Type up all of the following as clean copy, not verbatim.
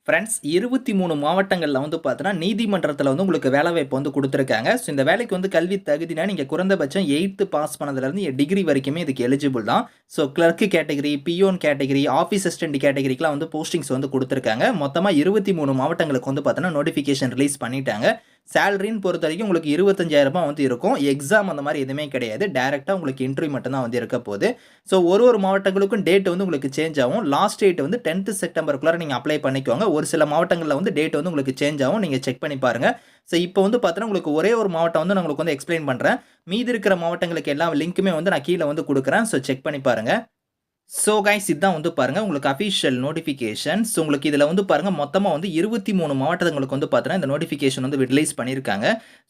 Friends 23 மாவட்டங்கள்ல வந்து பார்த்தீங்கன்னா, நீதிமன்றத்தில வந்து உங்களுக்கு வேலைவாய்ப்பு வந்து குடுத்துருக்காங்க. ஸோ இந்த வேலைக்கு வந்து கல்வி தகுதினா, நீங்க குறைந்தபட்சம் 8த் பாஸ் பண்ணதுலேருந்து டிகிரி வரைக்குமே இதுக்கு எலிஜிபிள் தான். So clerk category, peon category, office assistant கேட்டகரிக்குலாம் வந்து போஸ்டிங்ஸ் வந்து குடுத்துருக்காங்க. மொத்தமா 23 மாவட்டங்களுக்கு வந்து பார்த்தீங்கன்னா, நோட்டிஃபிகேஷன் ரிலீஸ் பண்ணிட்டாங்க. சேலரின்னு பொறுத்தவரைக்கும் உங்களுக்கு ரூ. 25,000 வந்து இருக்கும். எக்ஸாம் அந்த மாரி எதுவுமே கிடையாது. டைரக்ட்டா உங்களுக்கு இன்டர்வியூ மட்டும் தான் வந்து இருக்க போது. ஸோ ஒரு மாவட்டங்களுக்கும் டேட் வந்து உங்களுக்கு சேஞ்ச் ஆகும். லாஸ்ட் டேட் வந்து 10th செப்டம்பருக்குள்ளார நீங்க அப்ளை பண்ணிக்கோங்க. ஒரு சில மாவட்டங்கள்ல வந்து டேட் வந்து உங்களுக்கு சேஞ்ச் ஆகும். நீங்க செக் பண்ணி பாருங்க. ஸோ இப்போ வந்து பார்த்தீங்கன்னா, உங்களுக்கு ஒரே ஒரு மாவட்டம் வந்து நான் உங்களுக்கு வந்து எக்ஸ்பிளைன் பண்றேன். மீதி இருக்கிற மாவட்டங்களுக்கு எல்லா லிங்க்குமே வந்து நான் கீழ வந்து குடுக்குறேன். ஸோ செக் பண்ணி பாருங்க. ஸோ கைஸ் இதான் வந்து பாருங்க உங்களுக்கு அஃபிஷியல் நோட்டிஃபிகேஷன்ஸ். உங்களுக்கு இதில வந்து பாருங்க மொத்தமா வந்து 23 மாவட்டங்களுக்கு வந்து பார்த்தீங்கன்னா, இந்த நோட்டிஃபிகேஷன் வந்து ரிலீஸ் பண்ணியிருக்காங்க.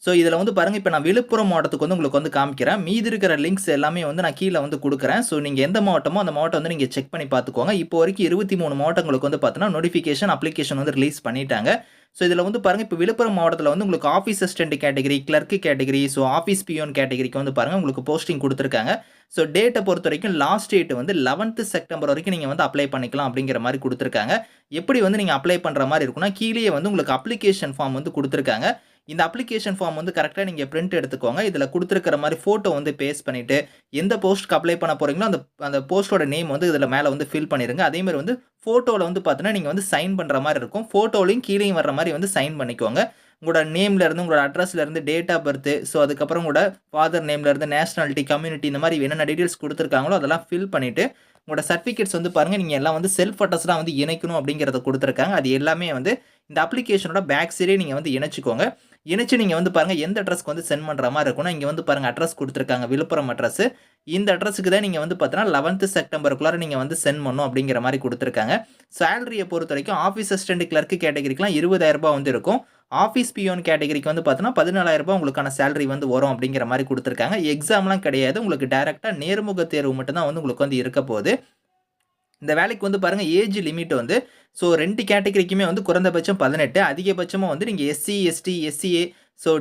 ஸோ இதில வந்து பாருங்க இப்ப நான் விழுப்புரம் மாவட்டத்துக்கு வந்து உங்களுக்கு வந்து காமிக்கிறேன். மீதி இருக்கிற லிங்க்ஸ் எல்லாமே வந்து நான் கீழ வந்து குடுக்குறேன். ஸோ நீங்க எந்த மாவட்டமோ அந்த மாவட்டம் வந்து நீங்க செக் பண்ணி பார்த்துக்கோங்க. இப்போ வரைக்கும் 23 மாவட்டங்களுக்கு வந்து பார்த்தீங்கன்னா, நோட்டிஃபிகேஷன் அப்ளிகேஷன் வந்து ரிலீஸ் பண்ணிட்டாங்க. ஸோ இதில வந்து பாருங்க இப்ப விழுப்புரம் மாவட்டத்தில வந்து உங்களுக்கு office assistant category, clerk category, so office peon கேட்டகரிக்கு வந்து பாருங்க உங்களுக்கு போஸ்டிங் குடுத்துருக்காங்க. ஸோ டேட்ட பொறுத்தவரைக்கும் லாஸ்ட் டேட் வந்து 11th செப்டம்பர் வரைக்கும் நீங்க வந்து அப்ளை பண்ணிக்கலாம் அப்படிங்கிற மாரி குடுத்துருக்காங்க. எப்படி வந்து நீங்க அப்ளை பண்ற மாரி இருக்கும்னா, கீழயே வந்து உங்களுக்கு அப்ளிகேஷன் ஃபார்ம் வந்து குடுத்துருக்காங்க. இந்த அப்ளிகேஷன் ஃபார்ம் வந்து கரெக்ட்டா நீங்க பிரிண்ட் எடுத்துக்கோங்க. இதில குடுத்திருக்கிற மாரி ஃபோட்டோ வந்து பேஸ்ட் பண்ணிட்டு, எந்த போஸ்ட்க்கு அப்ளை பண்ண போறீங்களோ, அந்த அந்த போஸ்ட்டோட நேம் வந்து இதில மேல வந்து ஃபில் பண்ணிருங்க. அதே மாரி வந்து ஃபோட்டோல வந்து பார்த்தீங்கன்னா, நீங்க வந்து சைன் பண்ற மாரி இருக்கும். ஃபோட்டோலயும் கீழயும் வர்ற மாரி வந்து சைன் பண்ணிக்கோங்க. உங்களோட நேம்ல இருந்து, உங்களோட அட்ரஸ்ல இருந்து, டேட் ஆஃப் பர்த், ஸோ அதுக்கப்புறம் உங்களோட ஃபாதர் நேம்ல இருந்து, நேஷனாலிட்டி, கம்யூனிட்டி இந்த மாரி என்னென்ன டீட்டெயில்ஸ் குடுத்திருக்காங்களோ அதெல்லாம் ஃபில் பண்ணிட்டு, உங்களோட சர்டிஃபிகேட்ஸ் வந்து பாருங்க, நீங்க எல்லாம் வந்து செல்ஃப் அட்டஸ்டடா வந்து இணைக்கணும் அப்படிங்கிறத குடுத்திருக்காங்க. அது எல்லாமே வந்து இந்த அப்ளிகேஷனோட பேக் சைடே நீங்க வந்து இணைச்சுக்கோங்க. இணைச்சு நீங்க வந்து பாருங்க எந்த அட்ரஸ்க்கு வந்து சென்ட் பண்ற மாரி இருக்கும்னா, இங்க வந்து பாருங்க அட்ரஸ் குடுத்திருக்காங்க. விழுப்புரம் அட்ரஸ். இந்த அட்ரஸ்க்கு தான் நீங்க வந்து பார்த்தீங்கன்னா 11th செப்டம்பருக்குள்ளார நீங்க வந்து சென்ட் பண்ணணும் அப்படிங்கிற மாரி குடுத்திருக்காங்க. சேலரிய பொறுத்தவரைக்கும் ஆஃபீஸ் அசிஸ்டன்ட், கிளர்க் கேட்டகரிக்குலாம் ரூ. 20,000 வந்து இருக்கும். ஆஃபீஸ் பியோன் கேட்டகரிக்கு வந்து பார்த்தீங்கன்னா, ரூ. 14,000 உங்களுக்கான சேலரி வந்து வரும் அப்படிங்கிற மாரி குடுத்திருக்காங்க. எக்ஸாம்லாம் கிடையாது. உங்களுக்கு டைரக்ட்டா நேர்முக தேர்வு மட்டும் தான் வந்து உங்களுக்கு வந்து இருக்க போது. இந்த வேலைக்கு வந்து பாருங்க ஏஜ் லிமிட் வந்து 2 கேட்டகரிக்குமே வந்து குறைந்தபட்சம் 18 அதிகபட்சமா வந்து நீங்க எஸ்சி, எஸ்டி, எஸ்சிஏ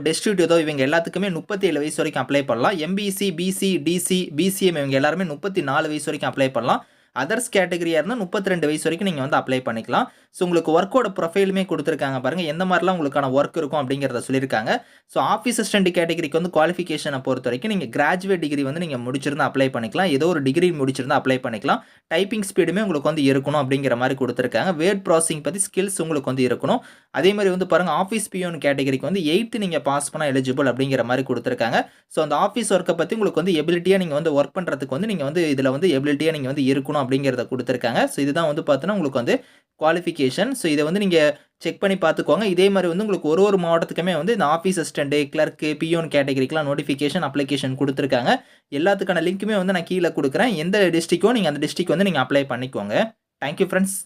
டெஸ்டிடியூட் ஏதோ இவங்க எல்லாத்துக்குமே 37 வயசு வரைக்கும் அப்ளை பண்ணலாம். எம்பிசி, பிசி, டிசி, பிசிஎம் இவங்க எல்லாருமே 34 வயசு வரைக்கும் அப்ளை பண்ணலாம். அதர்ஸ் கேட்டகரியா இருந்தா 32 வயசு வரைக்கும் நீங்க வந்து அப்ளை பண்ணிக்கலாம். உங்களுக்கு வொர்க்கோட ப்ரொஃபைலுமே குடுத்திருக்காங்க பாருங்க. எந்த மாரிலாம் உங்களுக்கான வொர்க் இருக்கும் அப்படிங்கிறத சொல்லியிருக்காங்க. ஆஃபீஸ் அசிஸ்டன்ட் கேட்டகரிக்கு வந்து குவாலிஃபிகேஷன பொறுத்தவரைக்கும் நீங்க கிராஜுவேட் டிகிரி வந்து நீங்க முடிச்சிருந்தா அப்ளை பண்ணிக்கலாம். ஏதோ ஒரு டிகிரி முடிச்சிருந்தா அப்ளை பண்ணிக்கலாம். டைப்பிங் ஸ்பீடுமே உங்களுக்கு வந்து இருக்கணும் அப்படிங்கிற மாரி குடுத்திருக்காங்க. வேர்ட் ப்ராசஸிங் பத்தி ஸ்கில்ஸ் உங்களுக்கு வந்து இருக்கணும். அதே மாரி வந்து பாருங்க ஆஃபீஸ் பியோன் கேட்டகரிக்கு வந்து 8த் நீங்க பாஸ் பண்ணா எலிஜிபிள் அப்படிங்கிற மாரி குடுத்திருக்காங்க. அந்த ஆஃபீஸ் வொர்க்க பத்தி உங்களுக்கு வந்து எபிலிட்டியா நீங்க வந்து வொர்க் பண்றதுக்கு வந்து நீங்க வந்து இதுல வந்து எபிலிட்டியா நீங்க வந்து இருக்கணும் அப்படிங்கிறத குடுத்திருக்காங்க. இதுதான் வந்து பார்த்தீங்கன்னா உங்களுக்கு வந்து குவாலிஃபிகேஷன். இத வந்து நீங்க செக் பண்ணி பார்த்துக்கோங்க. இதே மாரி வந்து உங்களுக்கு ஒரு மாவட்டத்துக்குமே வந்து இந்த ஆஃபீஸ் அசிஸ்டன்ட், கிளர்க், பியோன் கேட்டகரிக்குலாம் நோட்டிஃபிகேஷன், அப்ளிகேஷன் குடுத்திருக்காங்க. எல்லாத்துக்கான லிங்க்குமே வந்து நான் கீழ குடுக்குறேன். எந்த டிஸ்ட்ரிக்ட்டோ நீங்க அந்த டிஸ்ட்ரிக்ட் வந்து நீங்க அப்ளை பண்ணிக்கோங்க. Thank you friends.